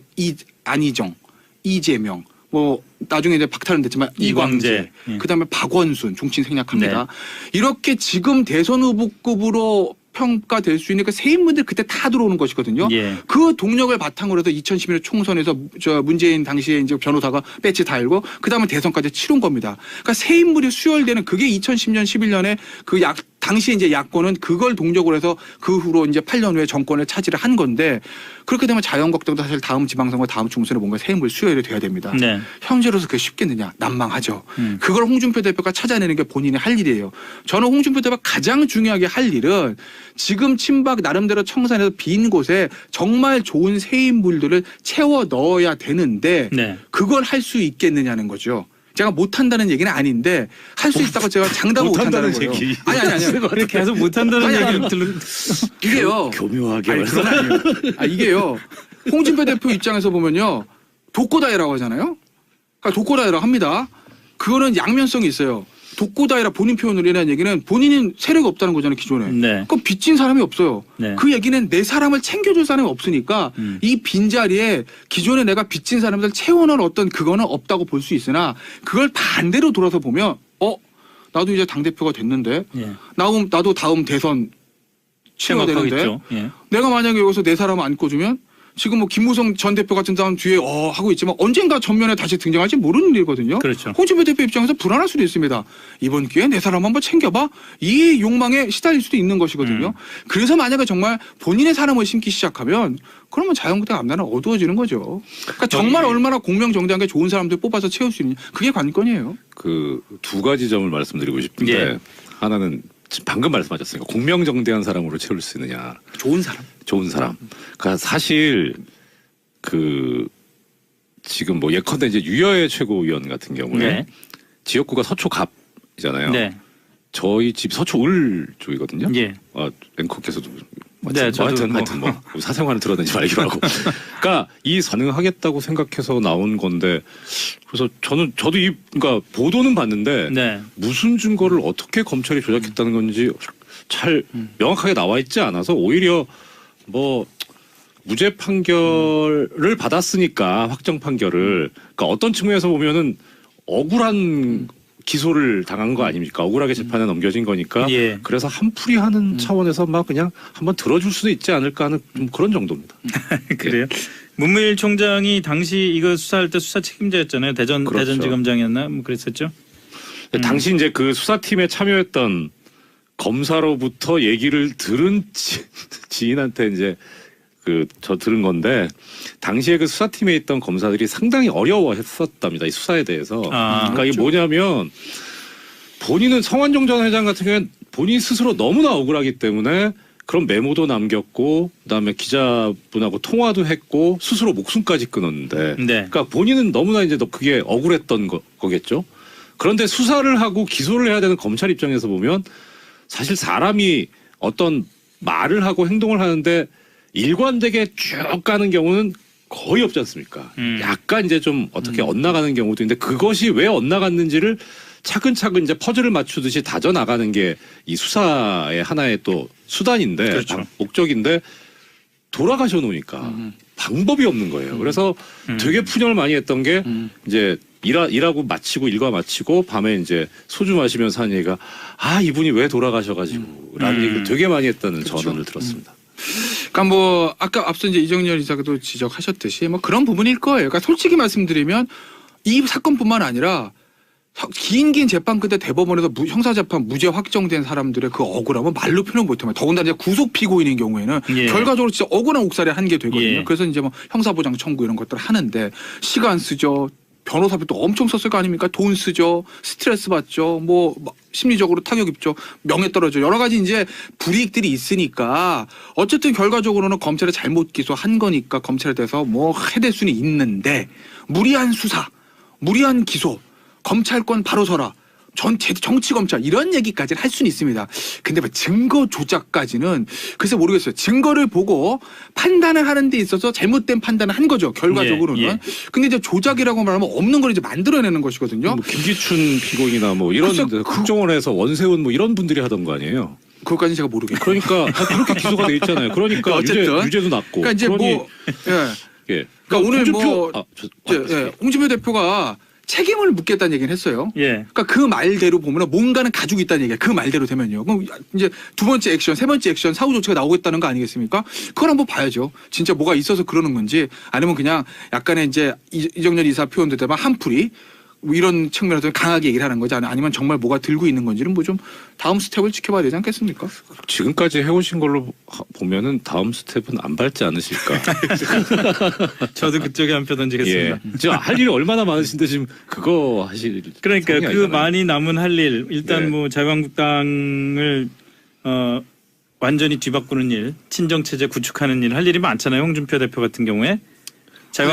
안희정, 이재명, 뭐 나중에 이제 박탈은 됐지만 이광재, 그다음에 박원순 종친 생략합니다. 이렇게 지금 대선 후보급으로 평가될 수 있는 그 새 인물들 그때 다 들어오는 것이거든요. 그 동력을 바탕으로 해서 2011년 총선에서 문재인 당시에 이제 변호사가 배지 달고 그다음에 대선까지 치른 겁니다. 그러니까 새 인물이 수혈되는 그게 2010년 11년에 당시에 이제 야권은 그걸 동력으로 해서 그 후로 이제 8년 후에 정권을 차지를 한 건데 그렇게 되면 자유한국당도 사실 다음 지방선거 다음 총선에 뭔가 새 인물 수혈이 돼야 됩니다. 현재로서 그게 쉽겠느냐? 난망하죠. 그걸 홍준표 대표가 찾아내는 게 본인의 할 일이에요. 저는 홍준표 대표가 가장 중요하게 할 일은 지금 친박 나름대로 청산해서 빈 곳에 정말 좋은 새 인물들을 채워 넣어야 되는데 그걸 할 수 있겠느냐는 거죠. 제가 못한다는 얘기는 아닌데 할 수 있다고 제가 장담을 못한다는 거예요. 아니. 그렇게 계속 못한다는 얘기를 들은 이게요. 교묘하게. 그건 아니에요. 이게요. 홍준표 대표 입장에서 보면요. 독고다이라고 하잖아요. 그러니까 독고다이라고 합니다. 그거는 양면성이 있어요. 독고다이라 본인 표현으로 이라는 얘기는 본인은 세력이 없다는 거잖아요, 기존에. 네. 그 빚진 사람이 없어요. 네. 그 얘기는 내 사람을 챙겨줄 사람이 없으니까 이 빈자리에 기존에 내가 빚진 사람들 채워넣은 어떤 그거는 없다고 볼 수 있으나 그걸 반대로 돌아서 보면 나도 이제 당대표가 됐는데 예. 나도 다음 대선 치러야 되는데 예. 내가 만약에 여기서 내 사람 안 꽂으면 지금 뭐 김무성 전 대표 같은 사람 뒤에 하고 있지만 언젠가 전면에 다시 등장할지 모르는 일이거든요. 그렇죠. 홍준표 대표 입장에서 불안할 수도 있습니다. 이번 기회에 내 사람 한번 챙겨봐. 이 욕망에 시달릴 수도 있는 것이거든요. 그래서 만약에 정말 본인의 사람을 심기 시작하면 그러면 자유한국당 앞날은 어두워지는 거죠. 그러니까 정말 얼마나 공명정대하게 좋은 사람들 뽑아서 채울 수 있느냐. 그게 관건이에요. 그 두 가지 점을 말씀드리고 싶은데 예. 하나는 지금 방금 말씀하셨으니까 공명정대한 사람으로 채울 수 있느냐. 좋은 사람. 좋은 사람. 그러니까 사실 그 지금 뭐 예컨대 이제 유여의 최고위원 같은 경우에 네. 지역구가 서초갑이잖아요. 네. 저희 집 서초을 쪽이거든요. 예. 앵커께서도 네, 저도 하여튼 뭐 사생활을 드러내지 말기로 하고. 그러니까 이 가능하겠다고 생각해서 나온 건데 그래서 저도 그러니까 보도는 봤는데 네. 무슨 증거를 어떻게 검찰이 조작했다는 건지 잘 명확하게 나와 있지 않아서 오히려 뭐 무죄 판결을 받았으니까 확정 판결을 그러니까 어떤 측면에서 보면은 억울한 기소를 당한 거 아닙니까? 억울하게 재판에 넘겨진 거니까. 예. 그래서 한풀이 하는 차원에서 막 그냥 한번 들어줄 수도 있지 않을까 하는 좀 그런 정도입니다. 그래요? 문무일 총장이 당시 이거 수사할 때 수사 책임자였잖아요. 그렇죠. 대전지검장이었나? 뭐 그랬었죠. 당시 이제 그 수사팀에 참여했던 검사로부터 얘기를 들은 지인한테 이제 저 들은 건데 당시에 그 수사팀에 있던 검사들이 상당히 어려워했었답니다. 이 수사에 대해서. 그러니까 그렇죠. 이게 뭐냐면 본인은 성완종 전 회장 같은 경우는 본인 스스로 너무나 억울하기 때문에 그런 메모도 남겼고 그다음에 기자분하고 통화도 했고 스스로 목숨까지 끊었는데 네. 그러니까 본인은 너무나 이제 그게 억울했던 거겠죠. 그런데 수사를 하고 기소를 해야 되는 검찰 입장에서 보면 사실 사람이 어떤 말을 하고 행동을 하는데 일관되게 쭉 가는 경우는 거의 없지 않습니까? 약간 이제 좀 어떻게 엇나가는 경우도 있는데 그것이 왜 엇나갔는지를 차근차근 이제 퍼즐을 맞추듯이 다져 나가는 게 이 수사의 하나의 또 수단인데 그렇죠. 목적인데 돌아가셔 놓으니까 방법이 없는 거예요. 그래서 되게 푸념을 많이 했던 게 이제 일하고 마치고 일과 마치고 밤에 이제 소주 마시면서 하는 얘기가 이분이 왜 돌아가셔가지고 라는 얘기를 되게 많이 했다는 그렇죠. 전언을 들었습니다. 그러니까 뭐 아까 앞서 이제 이정열 이사도 지적하셨듯이 뭐 그런 부분일 거예요. 그러니까 솔직히 말씀드리면 이 사건뿐만 아니라 긴 재판 끝에 대법원에서 형사재판 무죄 확정된 사람들의 그 억울함은 말로 표현 못해요. 더군다나 이제 구속 피고인인 경우에는 예. 결과적으로 진짜 억울한 옥살이 한 게 되거든요. 예. 그래서 이제 뭐 형사보장 청구 이런 것들을 하는데 시간 쓰죠. 변호사비도 엄청 썼을 거 아닙니까? 돈 쓰죠. 스트레스 받죠. 뭐 심리적으로 타격 입죠. 명예 떨어져. 여러 가지 이제 불이익들이 있으니까 어쨌든 결과적으로는 검찰에 잘못 기소한 거니까 검찰에 대해서 뭐 해댈 수는 있는데 무리한 수사, 무리한 기소, 검찰권 바로 서라. 전체 정치 검찰 이런 얘기까지는 할 수는 있습니다. 근데 뭐 증거 조작까지는 글쎄 모르겠어요. 증거를 보고 판단을 하는 데 있어서 잘못된 판단을 한 거죠. 결과적으로는. 예. 근데 이제 조작이라고 말하면 없는 걸 이제 만들어내는 것이거든요. 뭐 김기춘 피고인이나 뭐 이런 글쎄, 국정원에서 원세훈 뭐 이런 분들이 하던 거 아니에요? 그것까지는 제가 모르겠어요. 그러니까 그렇게 기소가 돼 있잖아요. 그러니까 어쨌든. 유죄도 낮고. 그러니까 이제 뭐 예. 그러니까 오늘 홍준표, 뭐 홍준표 대표가 책임을 묻겠다는 얘기는 했어요. 예. 그러니까 그 말대로 보면 뭔가는 가지고 있다는 얘기야. 그 말대로 되면요. 그럼 이제 두 번째 액션, 세 번째 액션, 사후 조치가 나오겠다는 거 아니겠습니까? 그걸 한번 봐야죠. 진짜 뭐가 있어서 그러는 건지 아니면 그냥 약간의 이제 이정열 이사 표현대로 한풀이 뭐 이런 측면에서 강하게 얘기를 하는 거지 아니면 정말 뭐가 들고 있는 건지는 뭐 좀 다음 스텝을 지켜봐야 되지 않겠습니까? 지금까지 해오신 걸로 보면은 다음 스텝은 안 밟지 않으실까. 저도 그쪽에 한 표 던지겠습니다. 예. 지금 할 일이 얼마나 많으신데 지금 그거 하실. 그러니까 성이 그 아니잖아요. 많이 남은 할 일 일단 네. 뭐 자유한국당을 완전히 뒤바꾸는 일, 친정 체제 구축하는 일 할 일이 많잖아요. 홍준표 대표 같은 경우에